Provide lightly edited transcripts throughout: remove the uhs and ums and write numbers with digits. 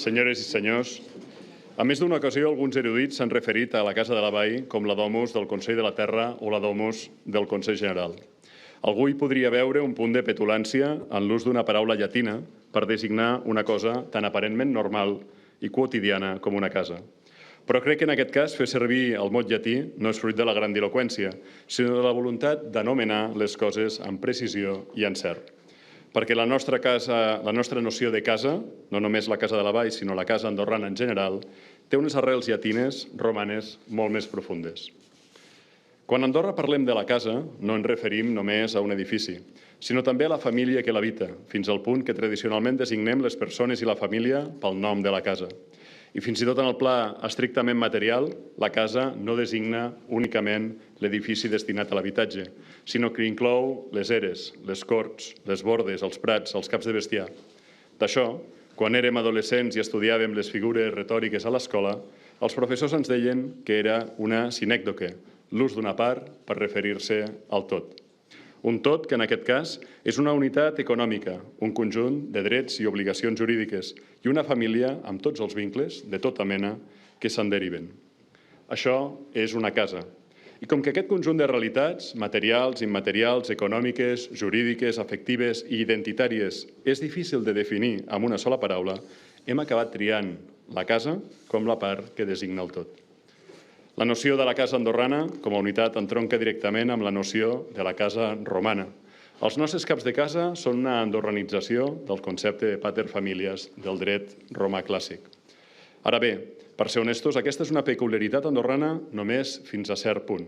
senyores i senyors, a més d'una ocasió, alguns erudits s'han referit a la Casa de la Vall com la domus del Consell de la Terra o la domus del Consell General. Algú hi podria veure un punt de petulància en l'ús d'una paraula llatina per designar una cosa tan aparentment normal i quotidiana com una casa. Però crec que en aquest cas fer servir el mot llatí no és fruit de la grandiloqüència, sinó de la voluntat d'anomenar les coses amb precisió i encert. Perquè la nostra noció de casa, no només la Casa de la Vall, sinó la casa andorrana en general, té unes arrels llatines romanes molt més profundes. Quan a Andorra parlem de la casa, no ens referim només a un edifici, sinó també a la família que l'habita, fins al punt que tradicionalment designem les persones i la família pel nom de la casa. I fins i tot en el pla estrictament material, la casa no designa únicament l'edifici destinat a l'habitatge, sinó que inclou les eres, les corts, les bordes, els prats, els caps de bestiar. D'això, quan érem adolescents i estudiàvem les figures retòriques a l'escola, els professors ens deien que era una sinècdoque, l'ús d'una part per referir-se al tot. Un tot que en aquest cas és una unitat econòmica, un conjunt de drets i obligacions jurídiques i una família amb tots els vincles de tota mena que se'n deriven. Això és una casa. I com que aquest conjunt de realitats, materials, immaterials, econòmiques, jurídiques, afectives i identitàries és difícil de definir amb una sola paraula, hem acabat triant la casa com la part que designa el tot. La noció de la casa andorrana com a unitat entronca directament amb la noció de la casa romana. Els nostres caps de casa són una andorranització del concepte de pater familias del dret romà clàssic. Ara bé, per ser honestos, aquesta és una peculiaritat andorrana només fins a cert punt.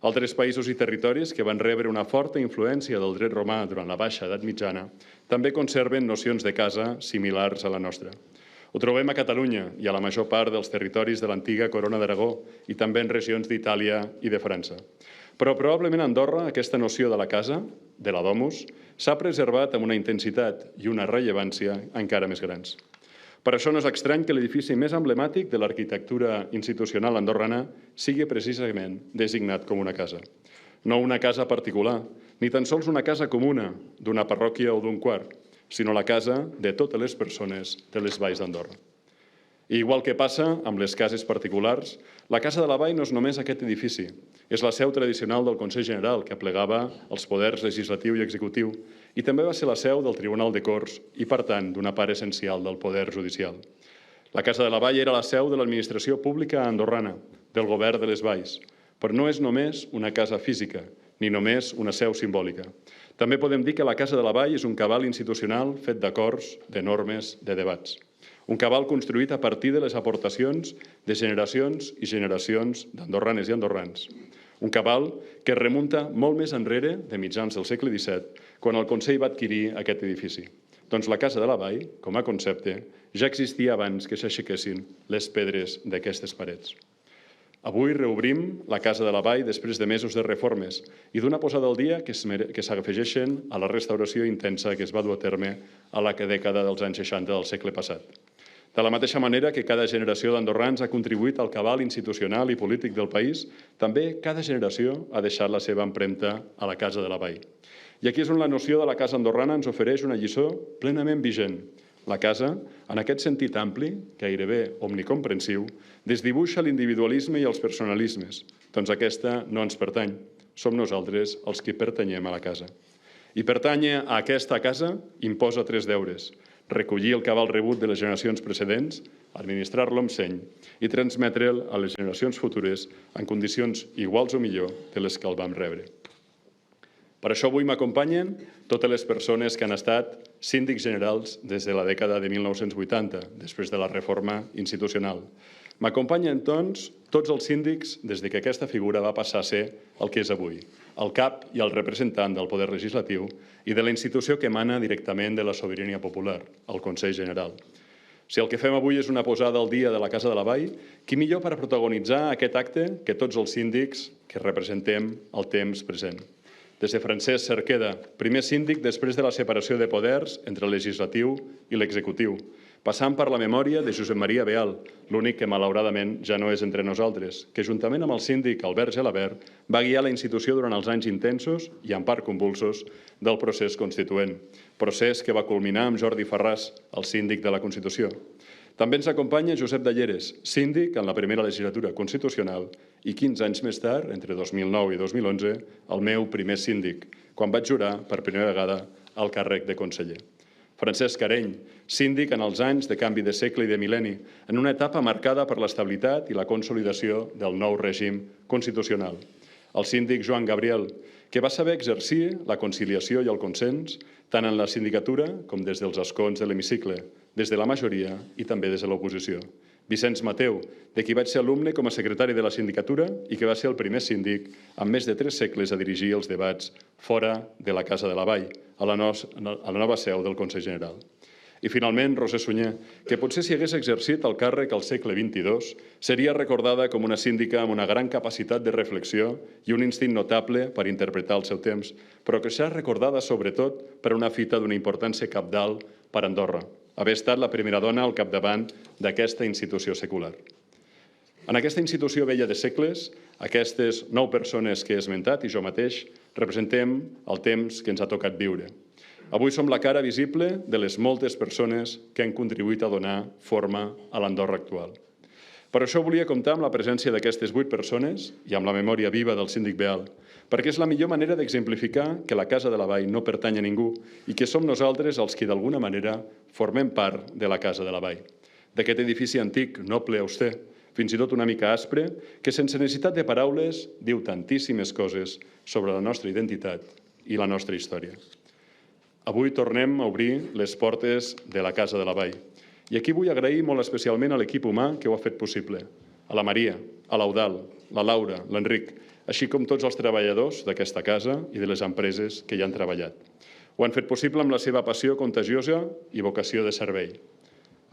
Altres països i territoris que van rebre una forta influència del dret romà durant la baixa edat mitjana també conserven nocions de casa similars a la nostra. Ho trobem a Catalunya i a la major part dels territoris de l'antiga Corona d'Aragó i també en regions d'Itàlia i de França. Però probablement a Andorra aquesta noció de la casa, de la domus, s'ha preservat amb una intensitat i una rellevància encara més grans. Per això no és estrany que l'edifici més emblemàtic de l'arquitectura institucional andorrana sigui precisament designat com una casa. No una casa particular, ni tan sols una casa comuna d'una parròquia o d'un quart, sinó la casa de totes les persones de les Valls d'Andorra. I igual que passa amb les cases particulars, la Casa de la Vall no és només aquest edifici. És la seu tradicional del Consell General, que aplegava els poders legislatiu i executiu, i també va ser la seu del Tribunal de Corts i, per tant, d'una part essencial del poder judicial. La Casa de la Vall era la seu de l'administració pública andorrana, del govern de les Valls, però no és només una casa física, ni només una seu simbòlica. També podem dir que la Casa de la Vall és un cabal institucional fet d'acords, de normes, de debats. Un cabal construït a partir de les aportacions de generacions i generacions d'andorranes i andorrans. Un cabal que remunta molt més enrere, de mitjans del segle XVII, quan el Consell va adquirir aquest edifici. Doncs la Casa de la Vall, com a concepte, ja existia abans que s'aixequessin les pedres d'aquestes parets. Avui reobrim la Casa de la Vall després de mesos de reformes i d'una posada al dia que s'afegeixen a la restauració intensa que es va dur a terme a la dècada dels anys 60 del segle passat. De la mateixa manera que cada generació d'andorrans ha contribuït al cabal institucional i polític del país, també cada generació ha deixat la seva empremta a la Casa de la Vall. I aquí és on la noció de la casa andorrana ens ofereix una lliçó plenament vigent. La casa, en aquest sentit ampli, gairebé omnicomprensiu, desdibuixa l'individualisme i els personalismes. Doncs aquesta no ens pertany. Som nosaltres els que pertanyem a la casa. I pertànyer a aquesta casa imposa 3 deures. Recollir el cabal rebut de les generacions precedents, administrar-lo amb seny i transmetre'l a les generacions futures en condicions iguals o millor de les que el vam rebre. Per això avui m'acompanyen totes les persones que han estat síndics generals des de la dècada de 1980, després de la reforma institucional. M'acompanyen, doncs, tots els síndics des que aquesta figura va passar a ser el que és avui, el cap i el representant del poder legislatiu i de la institució que emana directament de la sobirania popular, el Consell General. Si el que fem avui és una posada al dia de la Casa de la Vall, qui millor per a protagonitzar aquest acte que tots els síndics que representem el temps present. Des de Francesc Cerqueda, primer síndic després de la separació de poders entre el legislatiu i l'executiu, passant per la memòria de Josep Maria Beal, l'únic que malauradament ja no és entre nosaltres, que juntament amb el síndic Albert Gelabert va guiar la institució durant els anys intensos i en part convulsos del procés constituent, procés que va culminar amb Jordi Farràs, el síndic de la Constitució. També ens acompanya Josep Dalleres, síndic en la primera legislatura constitucional i 15 anys més tard, entre 2009 i 2011, el meu primer síndic, quan vaig jurar per primera vegada al càrrec de conseller. Francesc Areny, síndic en els anys de canvi de segle i de mil·lenni, en una etapa marcada per l'estabilitat i la consolidació del nou règim constitucional. El síndic Joan Gabriel, que va saber exercir la conciliació i el consens tant en la sindicatura com des dels escons de l'hemicicle, des de la majoria i també des de l'oposició. Vicenç Mateu, de qui vaig ser alumne com a secretari de la sindicatura i que va ser el primer síndic amb més de 3 segles a dirigir els debats fora de la Casa de la Vall, a la nova seu del Consell General. I finalment, Roser Sunyer, que potser si hagués exercit el càrrec al segle XXII, seria recordada com una síndica amb una gran capacitat de reflexió i un instint notable per interpretar el seu temps, però que serà recordada sobretot per una fita d'una importància cabdal per Andorra, haver estat la primera dona al capdavant d'aquesta institució secular. En aquesta institució vella de segles, aquestes 9 persones que he esmentat i jo mateix representem el temps que ens ha tocat viure. Avui som la cara visible de les moltes persones que han contribuït a donar forma a l'Andorra actual. Per això volia comptar amb la presència d'aquestes 8 persones i amb la memòria viva del síndic Beal, perquè és la millor manera d'exemplificar que la Casa de la Vall no pertany a ningú i que som nosaltres els que d'alguna manera formem part de la Casa de la Vall. D'aquest edifici antic, noble, auster, fins i tot una mica aspre, que sense necessitat de paraules diu tantíssimes coses sobre la nostra identitat i la nostra història. Avui tornem a obrir les portes de la Casa de la Vall. I aquí vull agrair molt especialment a l'equip humà que ho ha fet possible. A la Maria, a l'Eudal, la Laura, l'Enric, així com tots els treballadors d'aquesta casa i de les empreses que hi han treballat. Ho han fet possible amb la seva passió contagiosa i vocació de servei.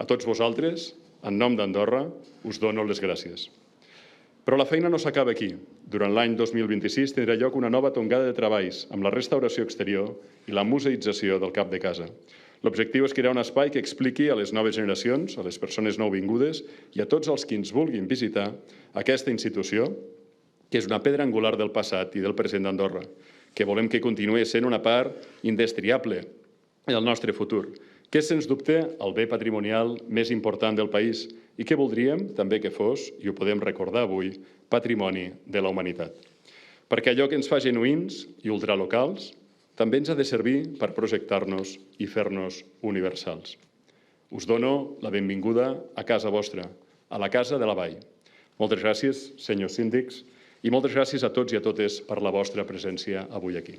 A tots vosaltres, en nom d'Andorra, us dono les gràcies. Però la feina no s'acaba aquí. Durant l'any 2026 tindrà lloc una nova tongada de treballs amb la restauració exterior i la museïtzació del cap de casa. L'objectiu és crear un espai que expliqui a les noves generacions, a les persones nouvingudes i a tots els que ens vulguin visitar aquesta institució, que és una pedra angular del passat i del present d'Andorra, que volem que continuï sent una part indestriable del nostre futur, que és, sens dubte, el bé patrimonial més important del país i que voldríem també que fos, i ho podem recordar avui, patrimoni de la humanitat. Perquè allò que ens fa genuïns i ultralocals també ens ha de servir per projectar-nos i fer-nos universals. Us dono la benvinguda a casa vostra, a la Casa de la Vall. Moltes gràcies, senyors síndics, i moltes gràcies a tots i a totes per la vostra presència avui aquí.